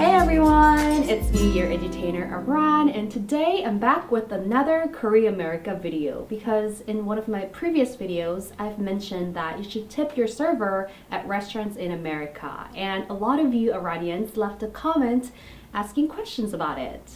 Hey everyone, it's me, your edutainer Aran, and today I'm back with another Korea America video because in one of my previous videos I've mentioned that you should tip your server at restaurants in America, and a lot of you Iranians left a comment asking questions about it.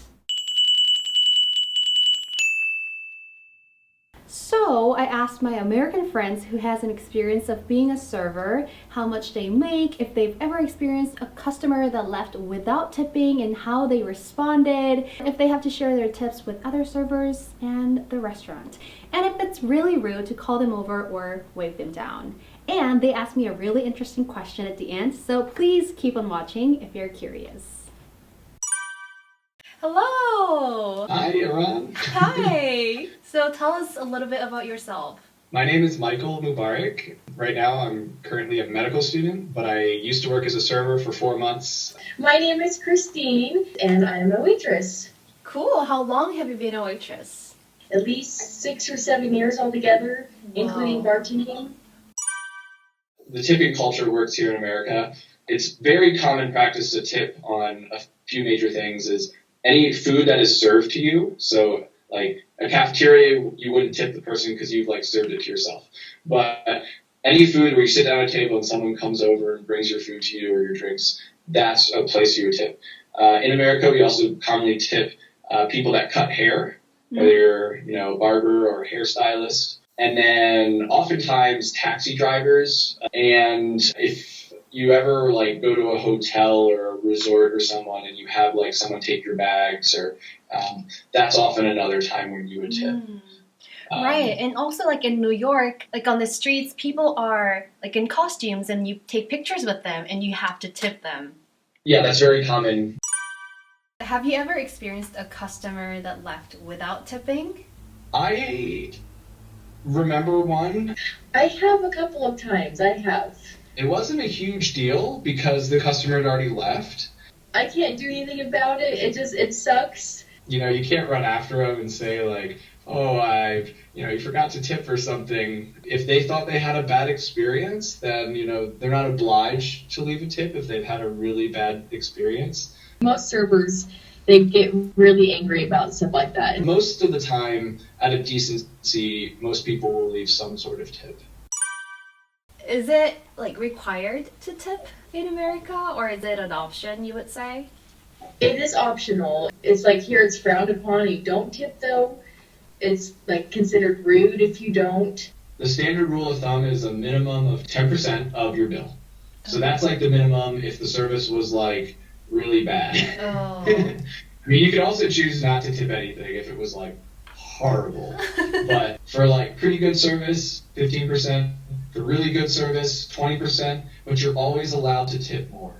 So I asked my American friends who has an experience of being a server how much they make, if they've ever experienced a customer that left without tipping and how they responded, if they have to share their tips with other servers and the restaurant, and if it's really rude to call them over or wave them down. And they asked me a really interesting question at the end, so please keep on watching if you're curious. Hello! Hi, Iran. Hi! So tell us a little bit about yourself. My name is Michael Mubarak. Right now, I'm currently a medical student, but I used to work as a server for 4 months. My name is Christine, and I'm a waitress. Cool. How long have you been a waitress? At least 6 or 7 years altogether, including bartending. The tipping culture works here in America. It's very common practice to tip on a few major things is any food that is served to you. So like a cafeteria, you wouldn't tip the person because you've like served it to yourself. But any food where you sit down at a table and someone comes over and brings your food to you or your drinks, that's a place you would tip. In America, we also commonly tip people that cut hair, whether you're, barber or hairstylist. And then oftentimes taxi drivers. And if you ever like go to a hotel or a resort or someone and you have like someone take your bags or that's often another time when you would tip. Right. And also like in New York, like on the streets, people are like in costumes and you take pictures with them and you have to tip them. Yeah, that's very common. Have you ever experienced a customer that left without tipping? I remember one. I have a couple of times, I have. It wasn't a huge deal because the customer had already left. I can't do anything about it, it sucks. You can't run after them and say like, oh, you forgot to tip or something. If they thought they had a bad experience, then, they're not obliged to leave a tip if they've had a really bad experience. Most servers, they get really angry about stuff like that. Most of the time, out of decency, most people will leave some sort of tip. Is it like required to tip in America, or is it an option, you would say? It is optional. It's like here it's frowned upon. You don't tip though. It's like considered rude if you don't. The standard rule of thumb is a minimum of 10% of your bill. So that's like the minimum if the service was like really bad. Oh. I mean, you could also choose not to tip anything if it was like horrible. But for like pretty good service, 15%. For really good service, 20%. But you're always allowed to tip more.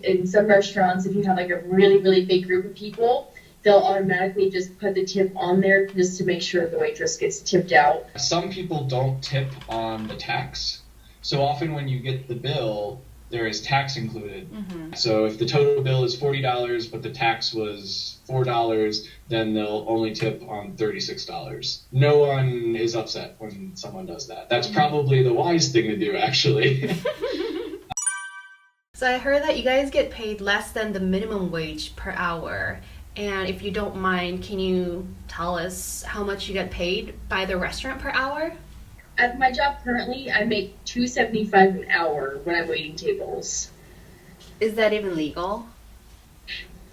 In some restaurants, if you have like a really, really big group of people, they'll automatically just put the tip on there just to make sure the waitress gets tipped out. Some people don't tip on the tax. So often when you get the bill, there is tax included. Mm-hmm. So if the total bill is $40, but the tax was $4, then they'll only tip on $36. No one is upset when someone does that. That's probably the wise thing to do, actually. So I heard that you guys get paid less than the minimum wage per hour. And if you don't mind, can you tell us how much you get paid by the restaurant per hour? At my job currently, I make $2.75 an hour when I'm waiting tables. Is that even legal?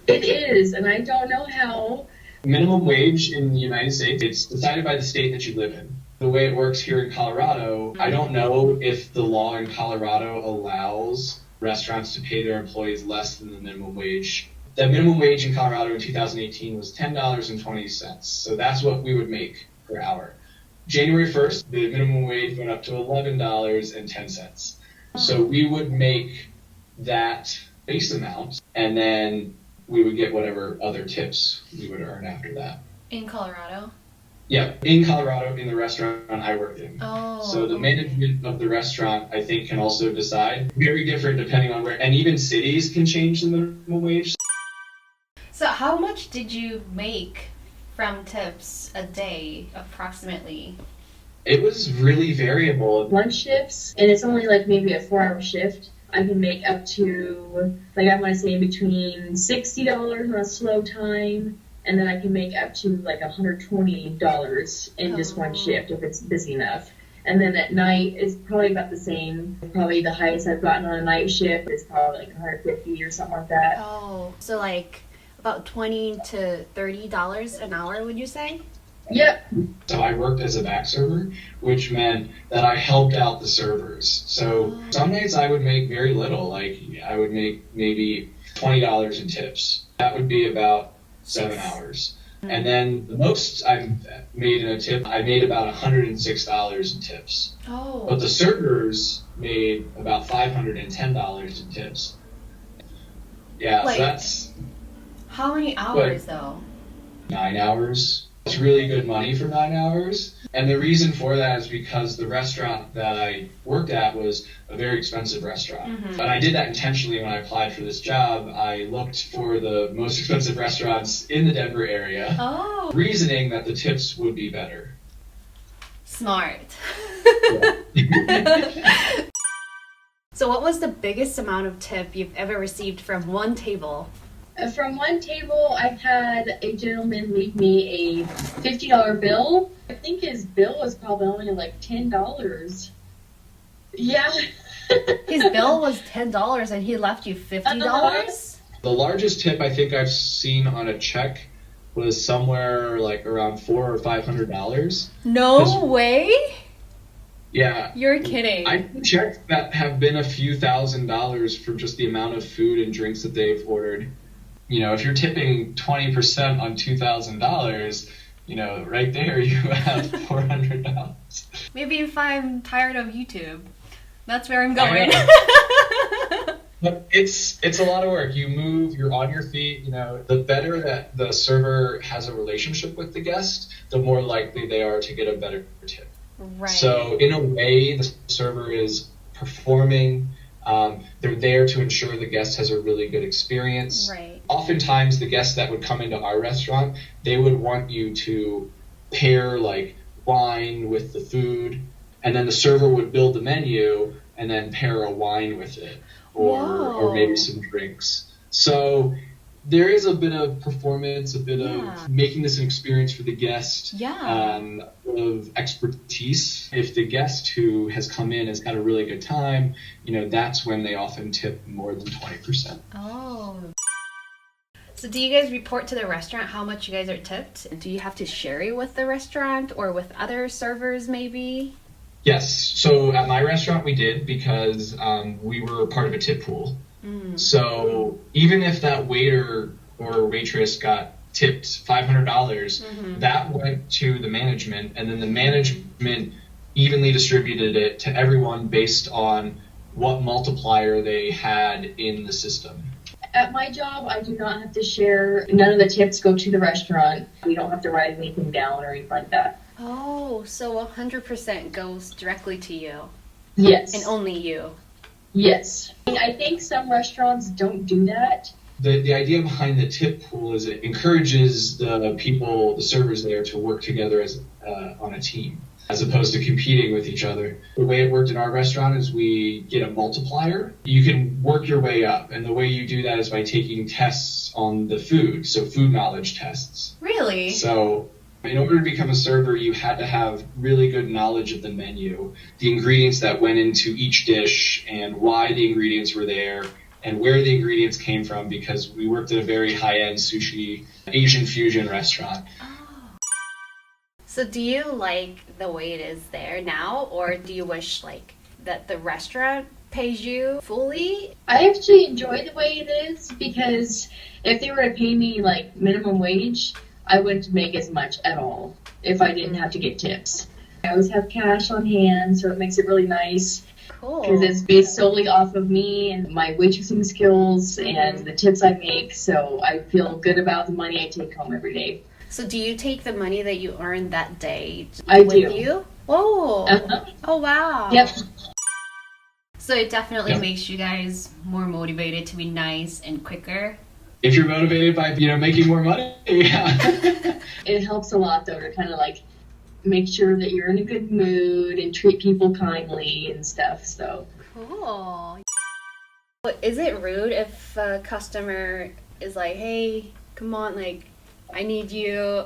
It is, and I don't know how. Minimum wage in the United States, it's decided by the state that you live in. The way it works here in Colorado, I don't know if the law in Colorado allows restaurants to pay their employees less than the minimum wage. The minimum wage in Colorado in 2018 was $10.20. So that's what we would make per hour. January 1st, the minimum wage went up to $11.10. So we would make that base amount, and then we would get whatever other tips we would earn after that. In Colorado? Yeah, in Colorado, in the restaurant I work in. Oh. So the management of the restaurant, I think, can also decide. Very different depending on where, and even cities can change the minimum wage. So how much did you make from tips a day, approximately? It was really variable. Lunch shifts, and it's only like maybe a 4-hour shift. I can make up to, like, I want to say between $60 on a slow time, and then I can make up to like $120 in just one shift if it's busy enough. And then at night it's probably about the same. Probably the highest I've gotten on a night shift is probably like 150 or something like that. Oh, so like about $20 to $30 an hour, would you say? Yep. So I worked as a back server, which meant that I helped out the servers. So some days I would make very little, like I would make maybe $20 in tips. That would be about 7 hours. And then the most I've made in a tip, I made about $106 in tips. Oh. But the servers made about $510 in tips. Yeah, Like- so that's How many hours though? 9 hours. It's really good money for 9 hours. And the reason for that is because the restaurant that I worked at was a very expensive restaurant. And I did that intentionally when I applied for this job. I looked for the most expensive restaurants in the Denver area, Oh. reasoning that the tips would be better. Smart. So what was the biggest amount of tip you've ever received from one table? From one table, I've had a gentleman leave me a $50 bill. I think his bill was probably only like $10. Yeah. His bill was $10 and he left you $50? The largest tip I think I've seen on a check was somewhere like around $400 or $500. No way? Yeah. You're kidding. I've checked that have been a few $1,000s for just the amount of food and drinks that they've ordered. You know, if you're tipping 20% on $2,000, you know, right there you have $400. Maybe if I'm tired of YouTube. That's where I'm going. But it's a lot of work. You move, you're on your feet. You know, the better that the server has a relationship with the guest, the more likely they are to get a better tip. Right. So in a way, the server is performing. They're there to ensure the guest has a really good experience. Right. Oftentimes, the guests that would come into our restaurant, they would want you to pair like wine with the food, and then the server would build the menu and then pair a wine with it, or maybe some drinks. So there is a bit of performance, a bit of making this an experience for the guest, of expertise. If the guest who has come in has had a really good time, you know, that's when they often tip more than 20%. Oh. So do you guys report to the restaurant how much you guys are tipped? Do you have to share it with the restaurant or with other servers maybe? Yes. So at my restaurant we did because we were part of a tip pool. So even if that waiter or waitress got tipped $500, that went to the management, and then the management evenly distributed it to everyone based on what multiplier they had in the system. At my job, I do not have to share. None of the tips go to the restaurant. We don't have to write anything down or anything like that. Oh, so 100% goes directly to you. Yes. And only you. Yes. I think some restaurants don't do that. The idea behind the tip pool is it encourages the people, the servers there, to work together as on a team, as opposed to competing with each other. The way it worked in our restaurant is we get a multiplier. You can work your way up, and the way you do that is by taking tests on the food, so food knowledge tests. Really? So in order to become a server, you had to have really good knowledge of the menu, the ingredients that went into each dish, and why the ingredients were there, and where the ingredients came from, because we worked at a very high-end sushi Asian fusion restaurant. So do you like the way it is there now, or do you wish like that the restaurant pays you fully? I actually enjoy the way it is because if they were to pay me like minimum wage, I wouldn't make as much at all if I didn't have to get tips. I always have cash on hand, so it makes it really nice. Cool. Because it's based solely off of me and my waitressing skills and the tips I make, so I feel good about the money I take home every day. So do you take the money that you earn that day I with do. you? Oh. Uh-huh. Oh, wow. Yep. So it definitely Yep. makes you guys more motivated to be nice and quicker. If you're motivated by, you know, making more money, yeah. It helps a lot, though, to kind of like make sure that you're in a good mood and treat people kindly and stuff, so. Cool. Is it rude if a customer is like, hey, come on, like, I need you?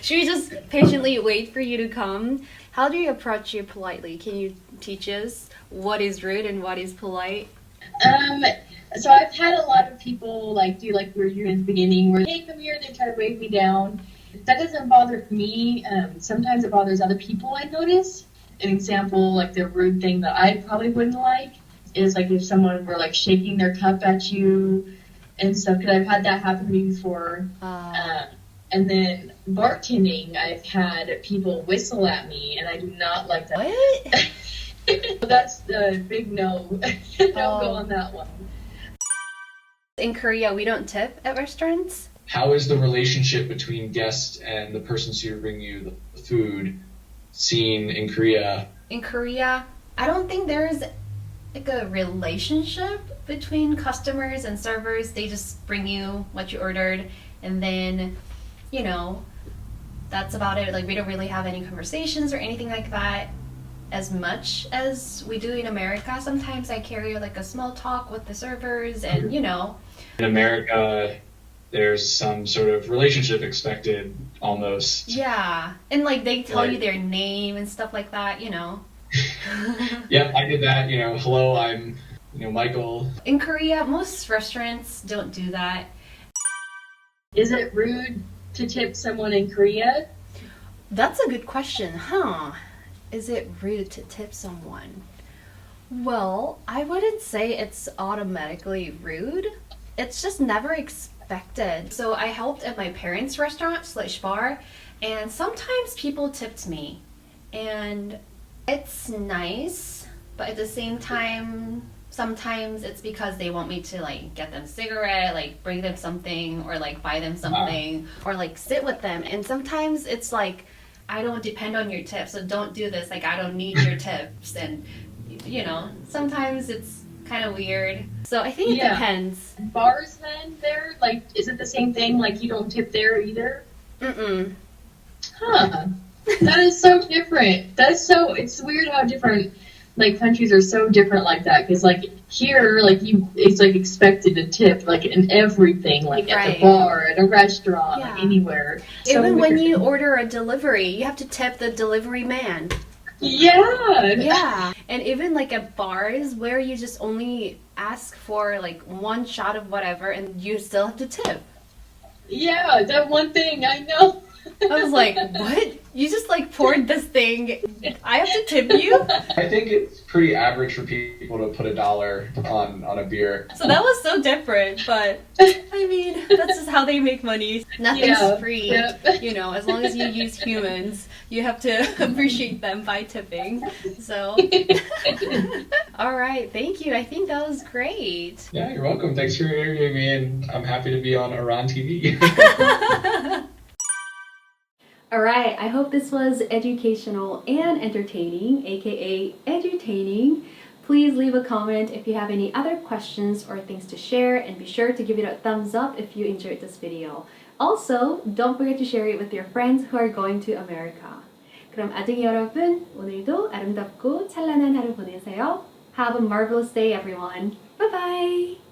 Should we just patiently wait for you to come? How do you approach you politely? Can you teach us what is rude and what is polite? So I've had a lot of people like do like we were doing in the beginning where hey come here, they try to wave me down. That doesn't bother me. Sometimes it bothers other people, I notice. An example, like the rude thing that I probably wouldn't like is like if someone were like shaking their cup at you and stuff, because I've had that happen to me before. And then bartending, I've had people whistle at me, and I do not like that. What? That's a big no. Don't go on that one. In Korea, we don't tip at restaurants. How is the relationship between guests and the person serving you the food seen in Korea? In Korea, I don't think there's like a relationship between customers and servers. They just bring you what you ordered, and then, you know, that's about it. Like, we don't really have any conversations or anything like that as much as we do in America. Sometimes I carry like a small talk with the servers, and you know. In America, there's some sort of relationship expected, almost. Yeah, and like they tell Right. you their name and stuff like that, you know. Yep, I did that. Hello, I'm, Michael. In Korea, most restaurants don't do that. Is it rude to tip someone in Korea? That's a good question, huh? Is it rude to tip someone? Well, I wouldn't say it's automatically rude. It's just never expected. So I helped at my parents' restaurant, slash bar, and sometimes people tipped me. And it's nice, but at the same time, sometimes it's because they want me to like get them a cigarette, like bring them something, or like buy them something, or like sit with them. And sometimes it's like, I don't depend on your tips, so don't do this. Like, I don't need your tips. And, sometimes it's kind of weird. So I think it depends. Bars then there, like, is it the same thing? Like, you don't tip there either? Mm-mm. Huh. That is so different. It's weird how different, like, countries are so different like that. Because, like, here, like, it's, like, expected to tip, like, in everything. Like, at the bar, at a restaurant, like, anywhere. Even when you order a delivery, you have to tip the delivery man. Yeah. Yeah. And even, like, at bars where you just only ask for, like, one shot of whatever, and you still have to tip. Yeah, that one thing, I know. I was like, what? You just like poured this thing. I have to tip you? I think it's pretty average for people to put $1 on a beer. So that was so different, but I mean, that's just how they make money. Nothing's free. Yep. As long as you use humans, you have to appreciate them by tipping. So, all right, thank you. I think that was great. Yeah, you're welcome. Thanks for interviewing me, and I'm happy to be on Iran TV. Alright, I hope this was educational and entertaining, aka edutaining. Please leave a comment if you have any other questions or things to share, and be sure to give it a thumbs up if you enjoyed this video. Also, don't forget to share it with your friends who are going to America. 그럼 아직 여러분, 오늘도 아름답고 찬란한 하루 보내세요. Have a marvelous day, everyone. Bye bye!